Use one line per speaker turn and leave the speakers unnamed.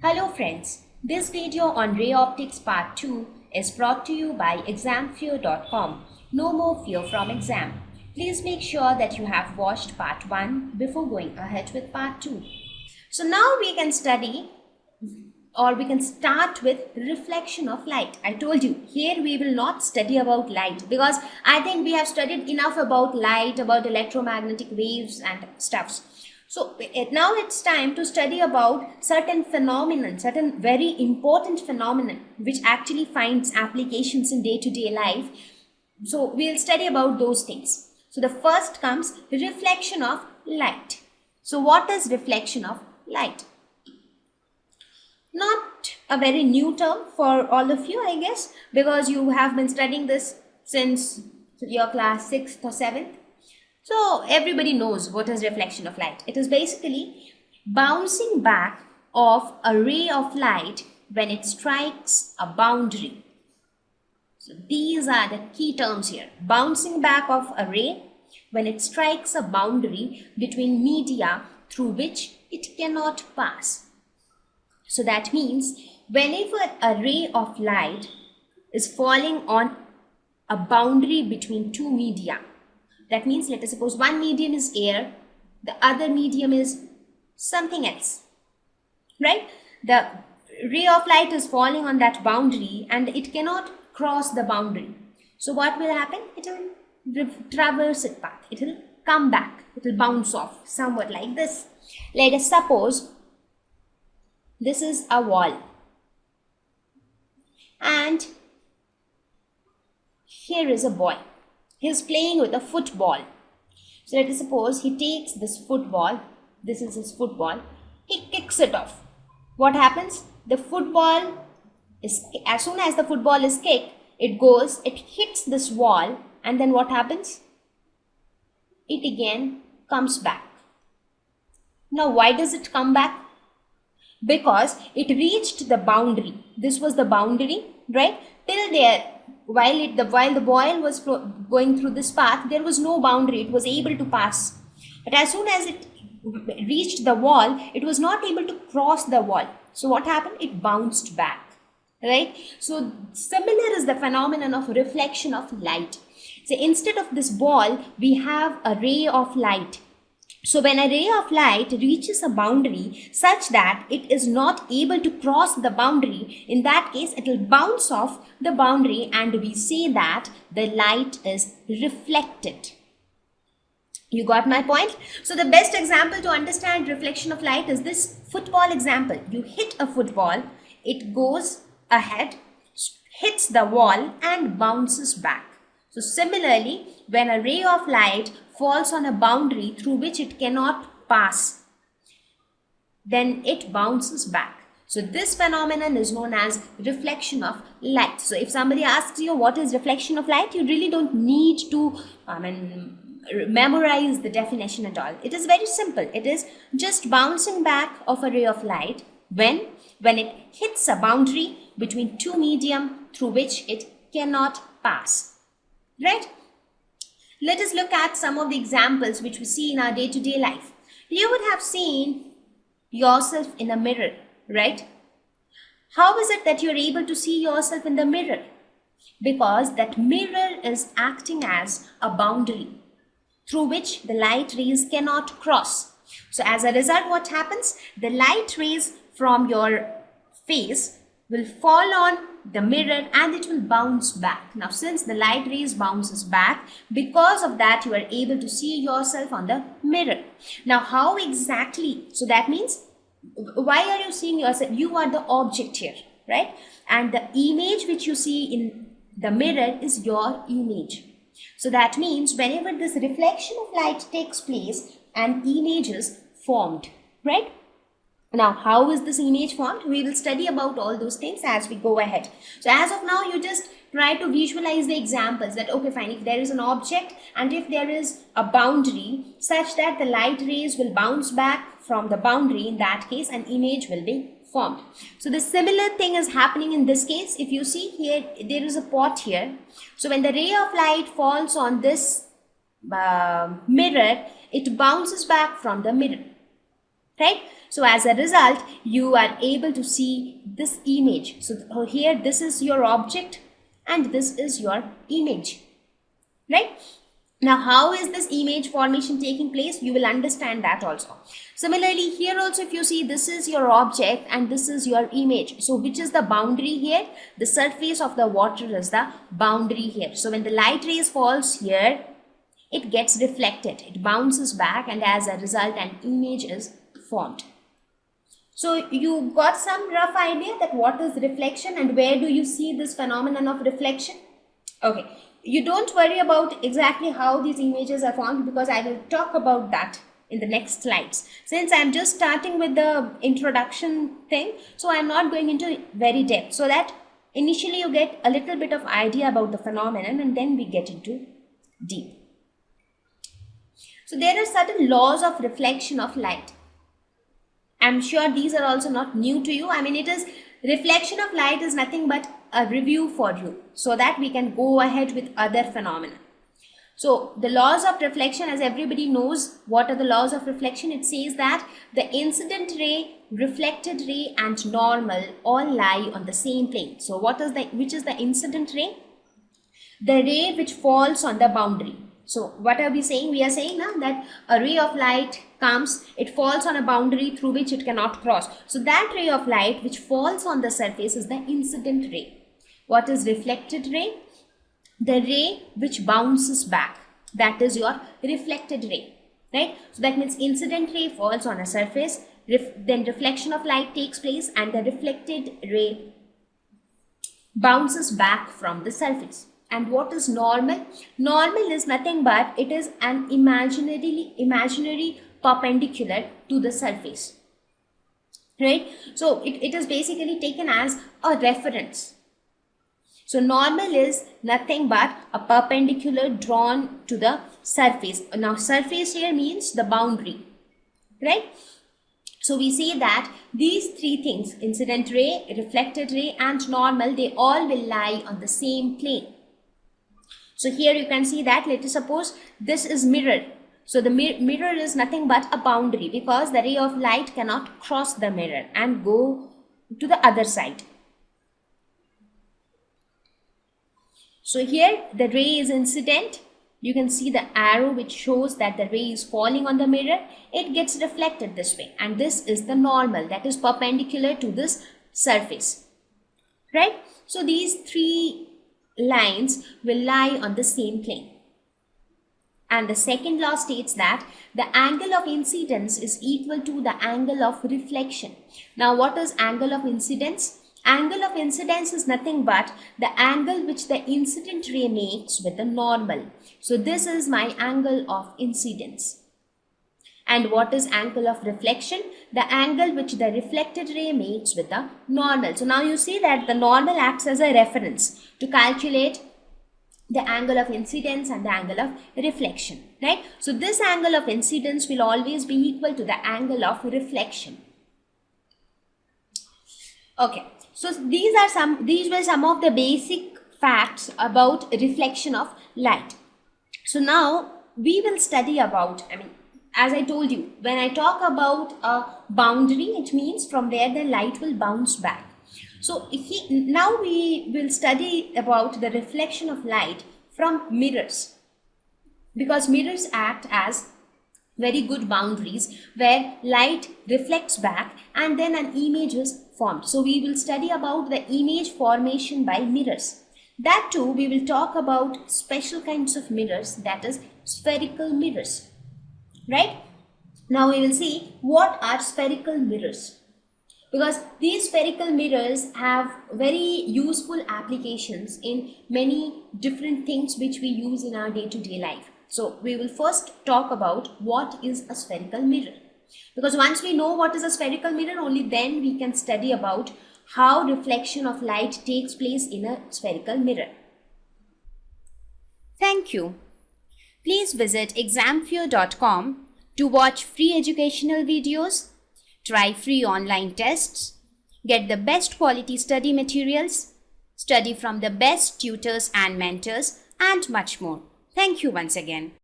Hello friends, this video on Ray Optics Part 2 is brought to you by examfear.com. No more fear from exam. Please make sure that you have watched Part 1 before going ahead with Part 2. So now we can study or we can start with reflection of light. I told you here we will not study about light because I think we have studied enough about light, about electromagnetic waves and stuffs. So now it's time to study about certain phenomenon, certain very important phenomenon which actually finds applications in day-to-day life. So we'll study about those things. So the first comes reflection of light. So what is reflection of light? Not a very new term for all of you, I guess, because you have been studying this since your class 6th or 7th. So everybody knows what is reflection of light. It is basically bouncing back of a ray of light when it strikes a boundary. So these are the key terms here. Bouncing back of a ray when it strikes a boundary between media through which it cannot pass. So that means whenever a ray of light is falling on a boundary between two media, that means let us suppose one medium is air, the other medium is something else, right? The ray of light is falling on that boundary and it cannot cross the boundary. So what will happen? It will traverse its path. It will come back. It will bounce off somewhat like this. Let us suppose this is a wall and here is a boy. He is playing with a football. So let us suppose he takes this football. This is his football. He kicks it off. What happens? The football is, as soon as the football is kicked, it goes, it hits this wall, and then what happens? It again comes back. Now why does it come back? Because it reached the boundary. This was the boundary, right? Till there, while the boy was going through this path, there was no boundary. It was able to pass. But as soon as it reached the wall, it was not able to cross the wall. So what happened? It bounced back, right? So similar is the phenomenon of reflection of light. So instead of this ball, we have a ray of light. So when a ray of light reaches a boundary such that it is not able to cross the boundary, in that case it will bounce off the boundary and we say that the light is reflected. You got my point? So the best example to understand reflection of light is this football example. You hit a football, it goes ahead, hits the wall and bounces back. So similarly, when a ray of light falls on a boundary through which it cannot pass, then it bounces back. So this phenomenon is known as reflection of light. So if somebody asks you what is reflection of light, you really don't need to memorize the definition at all. It is very simple. It is just bouncing back of a ray of light when it hits a boundary between two medium through which it cannot pass. Right? Let us look at some of the examples which we see in our day-to-day life. You would have seen yourself in a mirror, right? How is it that you're able to see yourself in the mirror? Because that mirror is acting as a boundary through which the light rays cannot cross. So as a result, what happens? The light rays from your face will fall on the mirror and it will bounce back. Now since the light rays bounces back, because of that you are able to see yourself on the mirror. Now how exactly? So that means, why are you seeing yourself? You are the object here, right? And the image which you see in the mirror is your image. So that means whenever this reflection of light takes place, an image is formed, right? Now, how is this image formed? We will study about all those things as we go ahead. So as of now, you just try to visualize the examples that, okay, fine, if there is an object and if there is a boundary such that the light rays will bounce back from the boundary, in that case, an image will be formed. So the similar thing is happening in this case. If you see here, there is a pot here. So when the ray of light falls on this mirror, it bounces back from the mirror, right? So as a result, you are able to see this image. So here this is your object and this is your image, right? Now, how is this image formation taking place? You will understand that also. Similarly, here also if you see, this is your object and this is your image. So which is the boundary here? The surface of the water is the boundary here. So when the light rays falls here, it gets reflected, it bounces back, and as a result an image is formed. So you got some rough idea that what is reflection and where do you see this phenomenon of reflection? Okay. You don't worry about exactly how these images are formed, because I will talk about that in the next slides. Since I am just starting with the introduction thing, so I am not going into very depth, so that initially you get a little bit of idea about the phenomenon and then we get into deep. So there are certain laws of reflection of light. I'm sure these are also not new to you. I mean, it is reflection of light is nothing but a review for you so that we can go ahead with other phenomena. So the laws of reflection, as everybody knows, what are the laws of reflection? It says that the incident ray, reflected ray and normal all lie on the same plane. So which is the incident ray? The ray which falls on the boundary. So what are we saying? We are saying now that a ray of light comes, it falls on a boundary through which it cannot cross. So that ray of light which falls on the surface is the incident ray. What is reflected ray? The ray which bounces back. That is your reflected ray, right? So that means incident ray falls on a surface, then reflection of light takes place and the reflected ray bounces back from the surface. And what is normal? Normal is nothing but it is an imaginary perpendicular to the surface, right? So it is basically taken as a reference. So normal is nothing but a perpendicular drawn to the surface. Now surface here means the boundary, right? So we see that these three things, incident ray, reflected ray and normal, they all will lie on the same plane. So here you can see that, let us suppose this is mirror. So the mirror is nothing but a boundary, because the ray of light cannot cross the mirror and go to the other side. So here the ray is incident. You can see the arrow which shows that the ray is falling on the mirror. It gets reflected this way, and this is the normal, that is perpendicular to this surface, right? So these three lines will lie on the same plane. And the second law states that the angle of incidence is equal to the angle of reflection. Now what is angle of incidence? Angle of incidence is nothing but the angle which the incident ray makes with the normal. So this is my angle of incidence. And what is angle of reflection? The angle which the reflected ray makes with the normal. So now you see that the normal acts as a reference to calculate the angle of incidence and the angle of reflection, right? So this angle of incidence will always be equal to the angle of reflection. Okay, so these were some of the basic facts about reflection of light. So now we will study about, as I told you, when I talk about a boundary, it means from where the light will bounce back. So now we will study about the reflection of light from mirrors, because mirrors act as very good boundaries where light reflects back and then an image is formed. So we will study about the image formation by mirrors. That too, we will talk about special kinds of mirrors, that is spherical mirrors. Right? Now we will see what are spherical mirrors, because these spherical mirrors have very useful applications in many different things which we use in our day-to-day life. So we will first talk about what is a spherical mirror, because once we know what is a spherical mirror, only then we can study about how reflection of light takes place in a spherical mirror. Thank you. Please visit examfear.com to watch free educational videos, try free online tests, get the best quality study materials, study from the best tutors and mentors, and much more. Thank you once again.